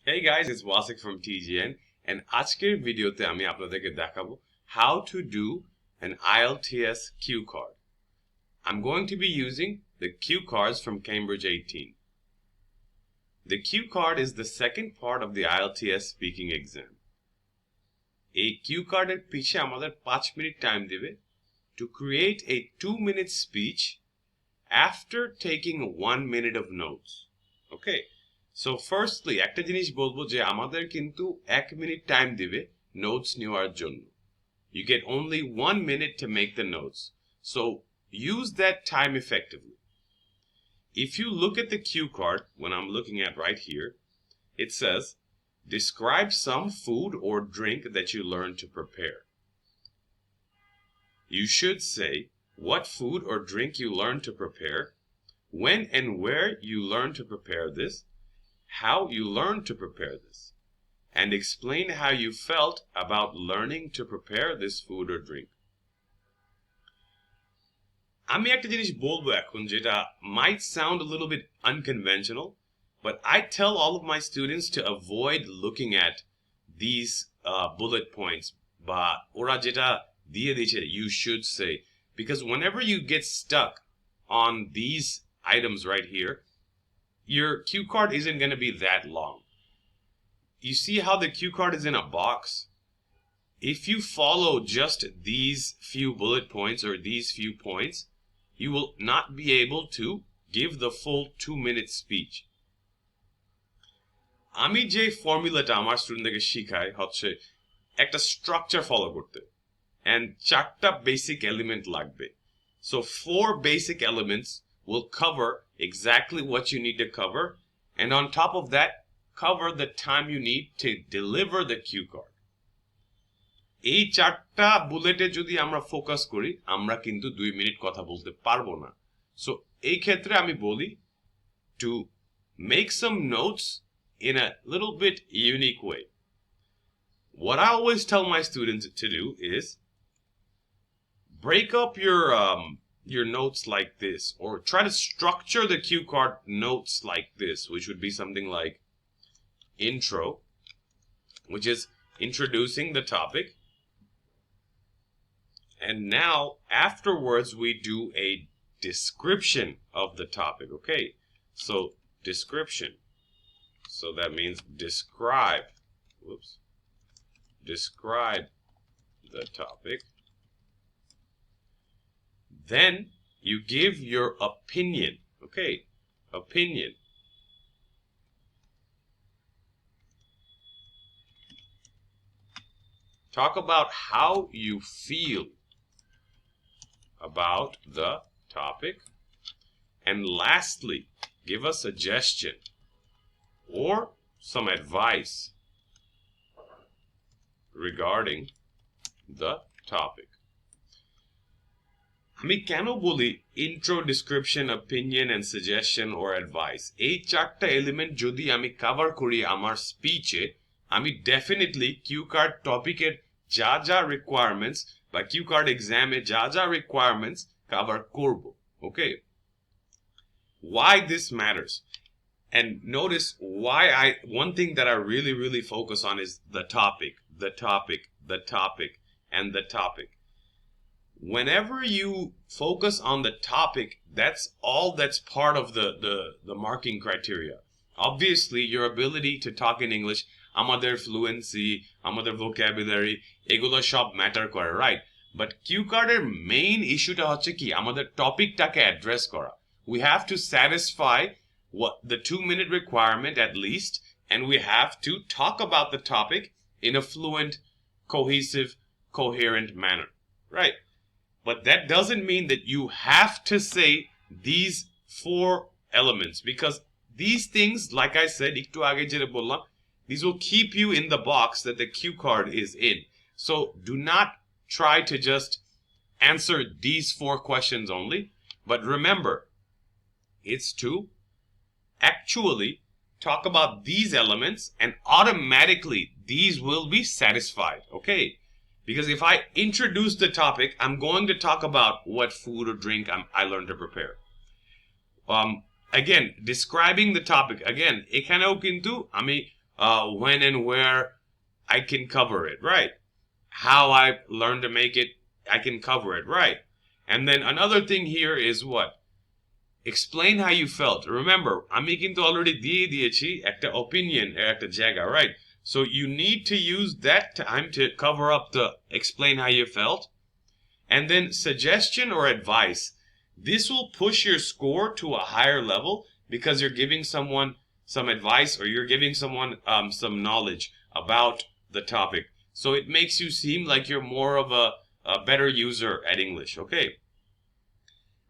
Hey guys, it's Wasik from TGN and আজকের ভিডিওতে আমি আপনাদেরকে দেখাবো how to do an IELTS cue card. I'm going to be using the cue cards from Cambridge 18. The cue card is the second part of the IELTS speaking exam. এই cue cardের পিছে আমাদের 5 minute time দিবে to create a 2-minute speech after taking 1 minute of notes. Okay? So firstly, একটা জিনিস বলবো যে আমাদের কিন্তু 1 মিনিট টাইম দিবে নোটস নেওয়ার জন্য. You get only 1 minute to make the notes. So use that time effectively. If you look at the cue card, when I'm looking at right here, it says, describe some food or drink that you learned to prepare. You should say what food or drink you learned to prepare, when and where you learned to prepare this, how you learned to prepare this, and explain how you felt about learning to prepare this food or drink. আমি একটা জিনিস বলবো এখন যেটা might sound a little bit unconventional, but I tell all of my students to avoid looking at these bullet points বা ওরা যেটা দিয়ে দিয়েছে you should say, because whenever you get stuck on these items right here, your cue card isn't going to be that long. You see how the cue card is in a box? If you follow just these few bullet points or these few points, you will not be able to give the full 2-minute speech. আমি যে ফর্মুলাটা আমার স্টুডেন্টদেরকে শেখাই হচ্ছে একটা structure follow করতে and 4টা বেসিক এলিমেন্ট লাগবে. So 4 basic elements will cover exactly what you need to cover, and on top of that, cover the time you need to deliver the cue card. এই 4টা বুলেটে যদি আমরা focus করি আমরা কিন্তু 2 মিনিট কথা বলতে পারবো না. So এই ক্ষেত্রে আমি বলি to make some notes in a little bit unique way. What I always tell my students to do is break up your notes like this, or try to structure the cue card notes like this, which would be something like intro, which is introducing the topic, and now afterwards we do a description of the topic. Okay, so description, so that means describe the topic. Then you give your opinion. Okay, opinion. Talk about how you feel about the topic. And lastly, give a suggestion or some advice regarding the topic. আমি কেন বলি intro, description, opinion and suggestion or advice? এই 4টা element যদি আমি cover করি আমার স্পিচে, আমি ডেফিনেটলি কিউ কার্ড টপিকের যা যা রিকোয়ারমেন্টস বা কিউ কার্ড এক্সামে যা যা রিকোয়ারমেন্টস কভার করব. Okay, why this matters, and notice why one thing that I really focus on is the topic, the topic, the topic, and the topic. Whenever you focus on the topic, that's all that's part of the marking criteria. Obviously, your ability to talk in English, আমাদের fluency, আমাদের vocabulary, এগুলো সব matter করে, right? But cue cardের main ইস্যুটা হচ্ছে কি আমাদের টপিকটাকে address করা. We have to satisfy what the 2-minute requirement at least, and we have to talk about the topic in a fluent, cohesive, coherent manner, right? But that doesn't mean that you have to say these 4 elements, because these things, like I said, একটু আগে যেটা বললাম, these will keep you in the box that the cue card is in. So do not try to just answer these 4 questions only, but remember, it's to actually talk about these elements, and automatically these will be satisfied. Okay, because if I introduce the topic, I'm going to talk about what food or drink I learned to prepare. Again, describing the topic, again, এখানেও কিন্তু আমি when and where I can cover it, right? How I learned to make it, I can cover it, right? And then another thing here is what? Explain how you felt. Remember, আমি কিন্তু already দিয়ে দিয়েছি একটা opinion, একটা জায়গা, right? So you need to use that time to cover up the explain how you felt. And then suggestion or advice. This will push your score to a higher level because you're giving someone some advice or you're giving someone some knowledge about the topic. So it makes you seem like you're more of a better user at English, okay?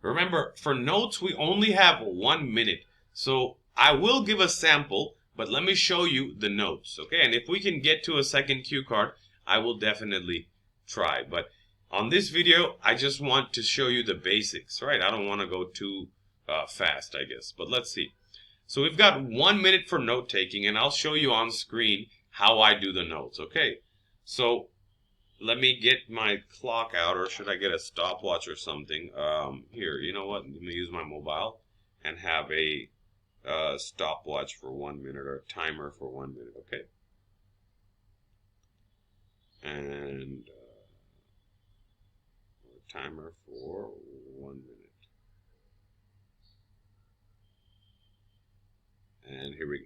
Remember, for notes, we only have 1 minute. So I will give a sample, but let me show you the notes, okay? And if we can get to a second cue card, I will definitely try. But on this video, I just want to show you the basics, right? I don't want to go too fast, I guess. But let's see. So we've got 1 minute for note taking, and I'll show you on screen how I do the notes, okay? So let me get my clock out, or should I get a stopwatch or something? Here, you know what? Let me use my mobile and have a stopwatch for 1 minute or a timer for 1 minute, okay? And timer for 1 minute. And here we go.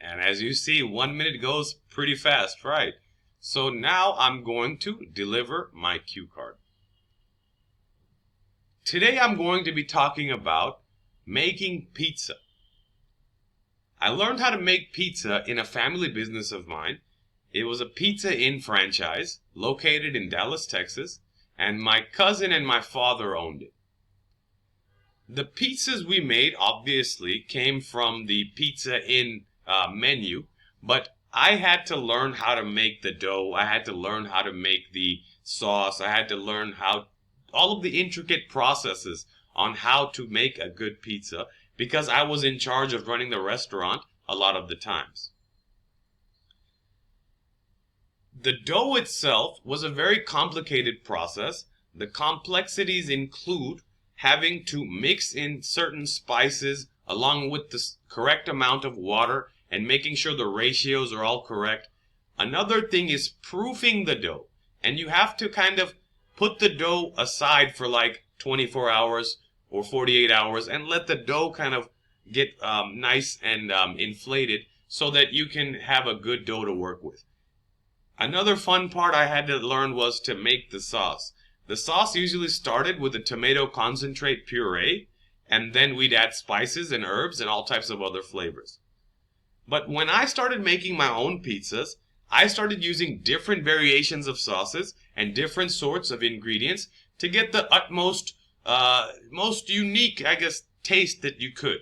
And as you see, 1 minute goes pretty fast, right? So now I'm going to deliver my cue card. Today I'm going to be talking about making pizza. I learned how to make pizza in a family business of mine. It was a Pizza Inn franchise located in Dallas, Texas, and my cousin and my father owned it. The pizzas we made obviously came from the Pizza Inn menu, but I had to learn how to make the dough. I had to learn how to make the sauce. I had to learn how all of the intricate processes on how to make a good pizza because I was in charge of running the restaurant a lot of the times. The dough itself was a very complicated process. The complexities include having to mix in certain spices along with the correct amount of water and making sure the ratios are all correct. Another thing is proofing the dough. And you have to kind of put the dough aside for like 24 hours or 48 hours and let the dough kind of get nice and inflated so that you can have a good dough to work with. Another fun part I had to learn was to make the sauce. The sauce usually started with a tomato concentrate puree, and then we'd add spices and herbs and all types of other flavors. But when I started making my own pizzas, I started using different variations of sauces and different sorts of ingredients to get the utmost, most unique, I guess, taste that you could.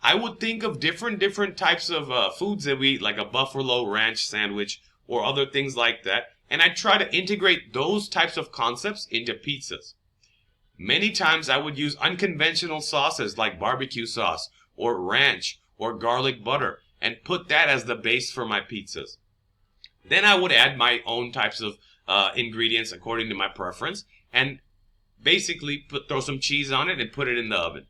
I would think of different types of foods that we eat, like a buffalo ranch sandwich or other things like that, and I try to integrate those types of concepts into pizzas. Many times I would use unconventional sauces like barbecue sauce or ranch or garlic butter and put that as the base for my pizzas. Then I would add my own types of ingredients according to my preference and basically throw some cheese on it and put it in the oven.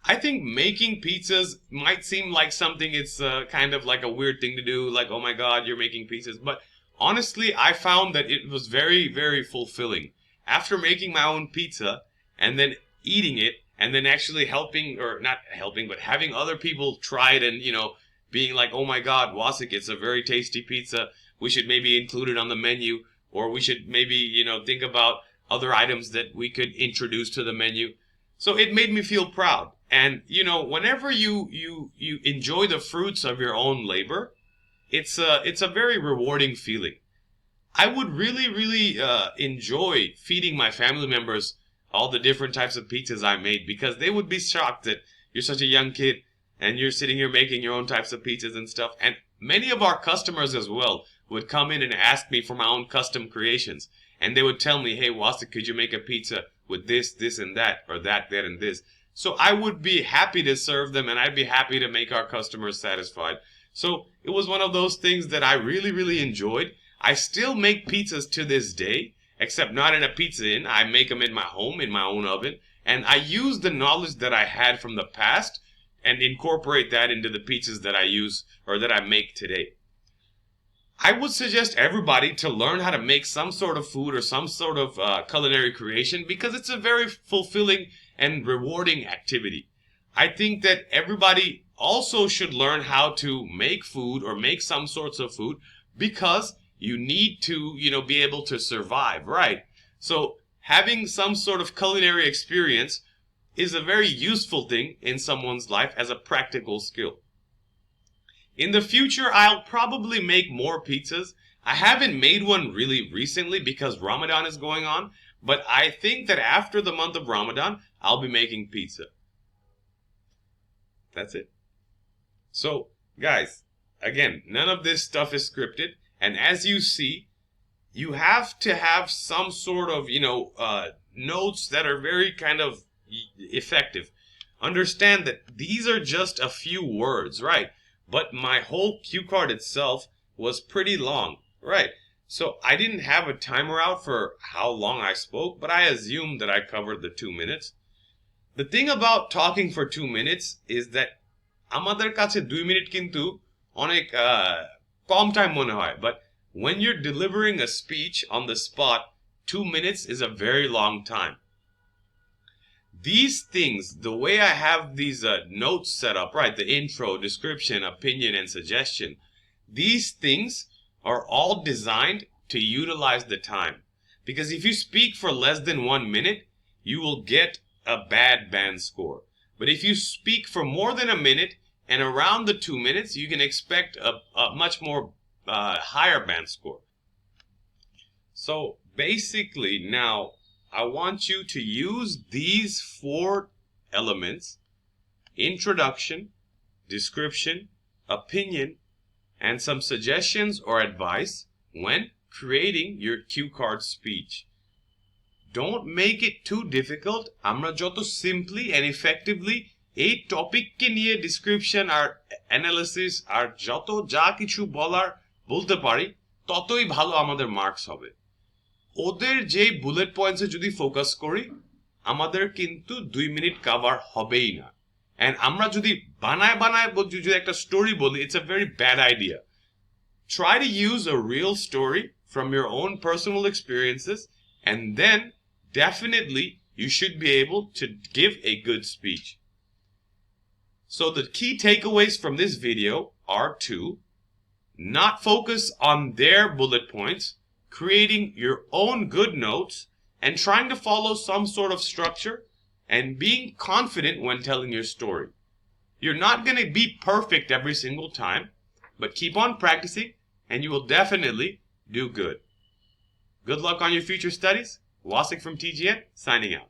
I think making pizzas might seem like something it's kind of like a weird thing to do, like, oh my God, you're making pizzas. But honestly, I found that it was very, very fulfilling. after making my own pizza and then eating it and then actually helping, or not helping, but having other people try it and, being like, oh my God, Wasik, it's a very tasty pizza. We should maybe include it on the menu, or we should maybe, think about other items that we could introduce to the menu. So it made me feel proud. And, whenever you enjoy the fruits of your own labor, it's a very rewarding feeling. I would really, really enjoy feeding my family members all the different types of pizzas I made, because they would be shocked that you're such a young kid and you're sitting here making your own types of pizzas and stuff. And many of our customers as well would come in and ask me for my own custom creations. And they would tell me, hey, Wasik, could you make a pizza with this, this, and that, or that, and this? So I would be happy to serve them, and I'd be happy to make our customers satisfied. So it was one of those things that I really, really enjoyed. I still make pizzas to this day, except not in a pizza inn. I make them in my home, in my own oven. And I use the knowledge that I had from the past and incorporate that into the pizzas that I use or that I make today. I would suggest everybody to learn how to make some sort of food or some sort of culinary creation, because it's a very fulfilling and rewarding activity. I think that everybody also should learn how to make food or make some sorts of food, because you need to, be able to survive, right? So having some sort of culinary experience is a very useful thing in someone's life as a practical skill. In the future, I'll probably make more pizzas. I haven't made one really recently because Ramadan is going on, but I think that after the month of Ramadan, I'll be making pizza. That's it. So, guys, again, none of this stuff is scripted. And as you see, you have to have some sort of, notes that are very kind of effective. Understand that these are just a few words, right? But my whole cue card itself was pretty long, right? So I didn't have a timer out for how long I spoke, but I assumed that I covered the 2 minutes. The thing about talking for 2 minutes is that আমাদের কাছে 2 minute কিন্তু অনেক কম time মনে হয়, but when you're delivering a speech on the spot, 2 minutes is a very long time. These things, the way I have these notes set up, right, the intro, description, opinion, and suggestion, these things are all designed to utilize the time. Because if you speak for less than 1 minute, you will get a bad band score. But if you speak for more than a minute and around the 2 minutes, you can expect a much more higher band score. So basically now, I want you to use these 4 elements: introduction, description, opinion, and some suggestions or advice when creating your cue card speech. Don't make it too difficult. আমরা যত simply and effectively এই টপিককে নিয়ে description আর analysis আর যত যা কিছু বলতে পারি, ততই ভালো আমাদের মার্কস হবে। ওদের যে বুলেট পয়েন্টসে যদি ফোকাস করি, আমাদের কিন্তু 2 মিনিট কভার হবেই না। এন্ড আমরা যদি বানায় যদি একটা স্টোরি বলি, it's a very bad idea. Try to use a real story from your own personal experiences, and then definitely you should be able to give a good speech. So the key takeaways from this video are to not focus on their bullet points, creating your own good notes, and trying to follow some sort of structure, and being confident when telling your story. You're not going to be perfect every single time, but keep on practicing and you will definitely do good. Good luck on your future studies. Wasik from TGN, signing out.